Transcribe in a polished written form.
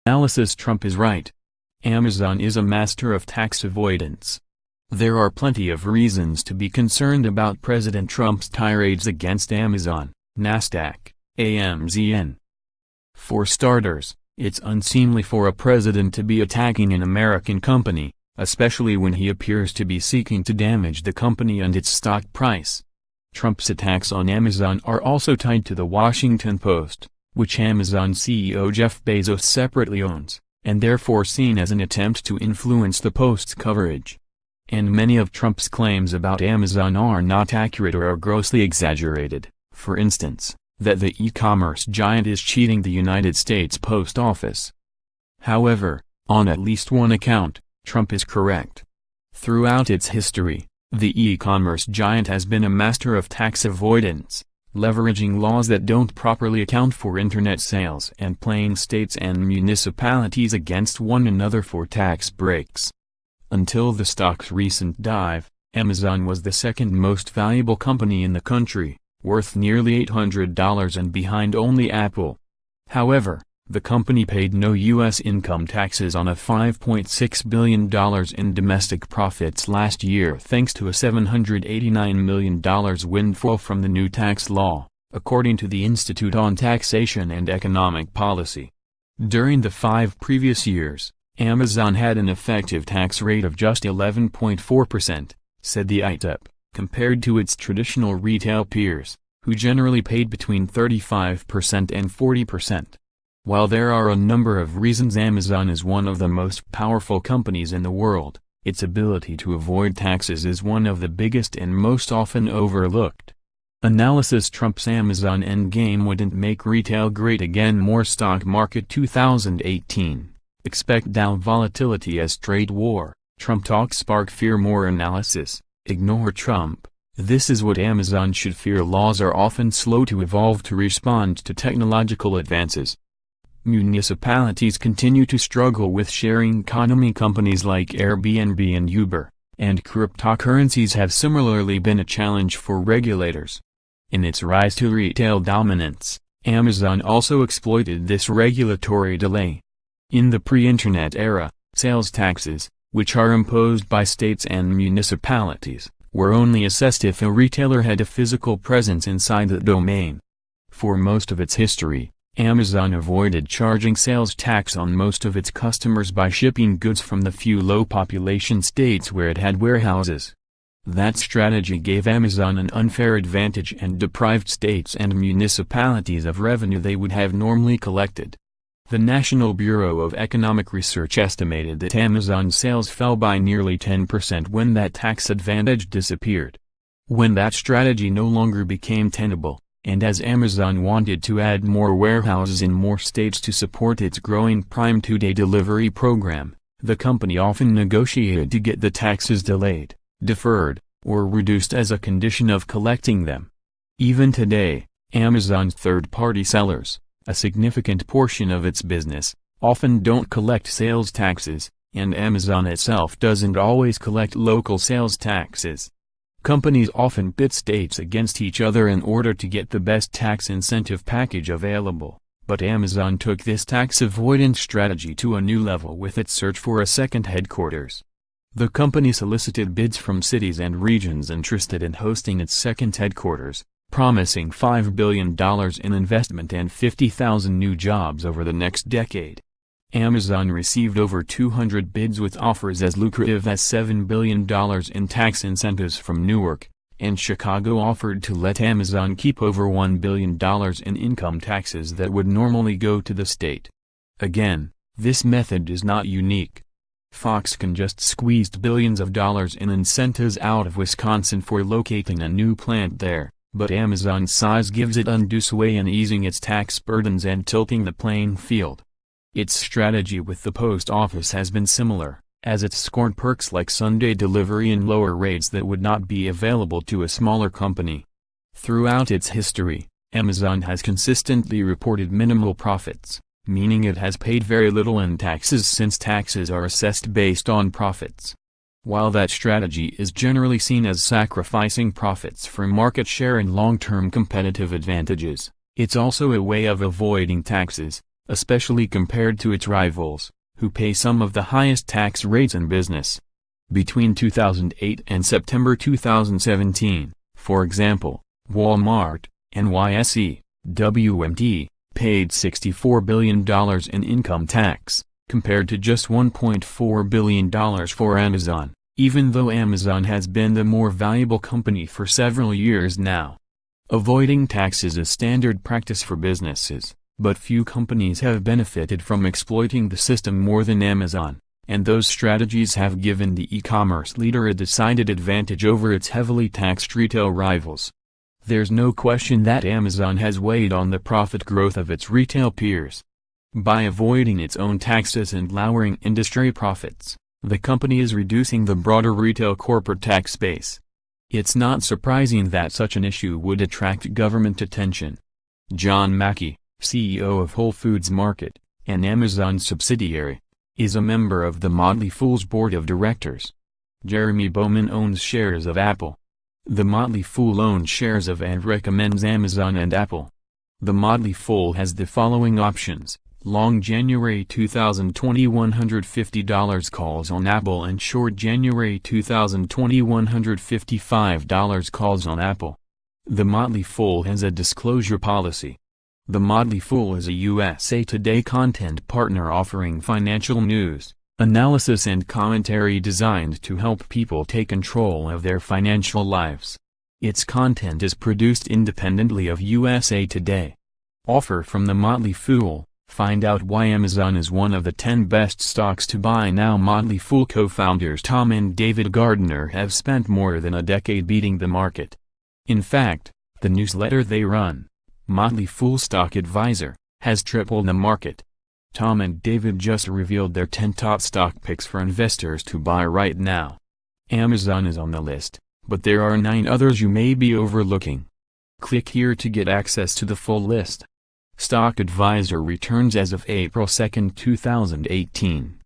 Analysis: Trump is right. Amazon is a master of tax avoidance. There are plenty of reasons to be concerned about President Trump's tirades against Amazon, Nasdaq, AMZN. For starters, it's unseemly for a president to be attacking an American company, especially when he appears to be seeking to damage the company and its stock price. Trump's attacks on Amazon are also tied to the Washington Post, which Amazon CEO Jeff Bezos separately owns, and therefore seen as an attempt to influence the Post's coverage. And many of Trump's claims about Amazon are not accurate or are grossly exaggerated, for instance, that the e-commerce giant is cheating the United States Post Office. However, on at least one account, Trump is correct. Throughout its history, the e-commerce giant has been a master of tax avoidance, leveraging laws that don't properly account for internet sales and playing states and municipalities against one another for tax breaks. Until the stock's recent dive, Amazon was the second most valuable company in the country, worth nearly $800 and behind only Apple. However, the company paid no U.S. income taxes on a $5.6 billion in domestic profits last year thanks to a $789 million windfall from the new tax law, according to the Institute on Taxation and Economic Policy. During the 5 previous years, Amazon had an effective tax rate of just 11.4%, said the ITEP, compared to its traditional retail peers, who generally paid between 35% and 40%. While there are a number of reasons Amazon is one of the most powerful companies in the world, its ability to avoid taxes is one of the biggest and most often overlooked. Analysis: Trump's Amazon endgame wouldn't make retail great again. More stock market 2018. Expect Dow volatility as trade war. Trump talks spark fear. More analysis: ignore Trump. This is what Amazon should fear. Laws are often slow to evolve to respond to technological advances. Municipalities continue to struggle with sharing economy. Companies like Airbnb and Uber, and cryptocurrencies have similarly been a challenge for regulators. In its rise to retail dominance, Amazon also exploited this regulatory delay. In the pre-internet era, sales taxes, which are imposed by states and municipalities, were only assessed if a retailer had a physical presence inside the domain. For most of its history, Amazon avoided charging sales tax on most of its customers by shipping goods from the few low-population states where it had warehouses. That strategy gave Amazon an unfair advantage and deprived states and municipalities of revenue they would have normally collected. The National Bureau of Economic Research estimated that Amazon sales fell by nearly 10% when that tax advantage disappeared. When that strategy no longer became tenable, and as Amazon wanted to add more warehouses in more states to support its growing Prime 2-day delivery program, the company often negotiated to get the taxes delayed, deferred, or reduced as a condition of collecting them. Even today, Amazon's third-party sellers, a significant portion of its business, often don't collect sales taxes, and Amazon itself doesn't always collect local sales taxes. Companies often pit states against each other in order to get the best tax incentive package available, but Amazon took this tax avoidance strategy to a new level with its search for a second headquarters. The company solicited bids from cities and regions interested in hosting its second headquarters, promising $5 billion in investment and 50,000 new jobs over the next decade. Amazon received over 200 bids with offers as lucrative as $7 billion in tax incentives from Newark, and Chicago offered to let Amazon keep over $1 billion in income taxes that would normally go to the state. Again, this method is not unique. Foxconn just squeezed billions of dollars in incentives out of Wisconsin for locating a new plant there, but Amazon's size gives it undue sway in easing its tax burdens and tilting the playing field. Its strategy with the post office has been similar, as it's scorned perks like Sunday delivery and lower rates that would not be available to a smaller company. Throughout its history, Amazon has consistently reported minimal profits, meaning it has paid very little in taxes since taxes are assessed based on profits. While that strategy is generally seen as sacrificing profits for market share and long-term competitive advantages, it's also a way of avoiding taxes, especially compared to its rivals, who pay some of the highest tax rates in business. Between 2008 and September 2017, for example, Walmart, NYSE, WMT, paid $64 billion in income tax, compared to just $1.4 billion for Amazon, even though Amazon has been the more valuable company for several years now. Avoiding taxes is standard practice for businesses, but few companies have benefited from exploiting the system more than Amazon, and those strategies have given the e-commerce leader a decided advantage over its heavily taxed retail rivals. There's no question that Amazon has weighed on the profit growth of its retail peers. By avoiding its own taxes and lowering industry profits, the company is reducing the broader retail corporate tax base. It's not surprising that such an issue would attract government attention. John Mackey, CEO of Whole Foods Market, an Amazon subsidiary, is a member of the Motley Fool's board of directors. Jeremy Bowman owns shares of Apple. The Motley Fool owns shares of and recommends Amazon and Apple. The Motley Fool has the following options: long January 2020 $150 calls on Apple and short January 2020 $155 calls on Apple. The Motley Fool has a disclosure policy. The Motley Fool is a USA Today content partner offering financial news, analysis and commentary designed to help people take control of their financial lives. Its content is produced independently of USA Today. Offer from the Motley Fool: find out why Amazon is one of the 10 best stocks to buy now. Motley Fool co-founders Tom and David Gardner have spent more than a decade beating the market. In fact, the newsletter they run, Motley Fool Stock Advisor, has tripled the market. Tom and David just revealed their 10 top stock picks for investors to buy right now. Amazon is on the list, but there are 9 others you may be overlooking. Click here to get access to the full list. Stock Advisor returns as of April 2, 2018.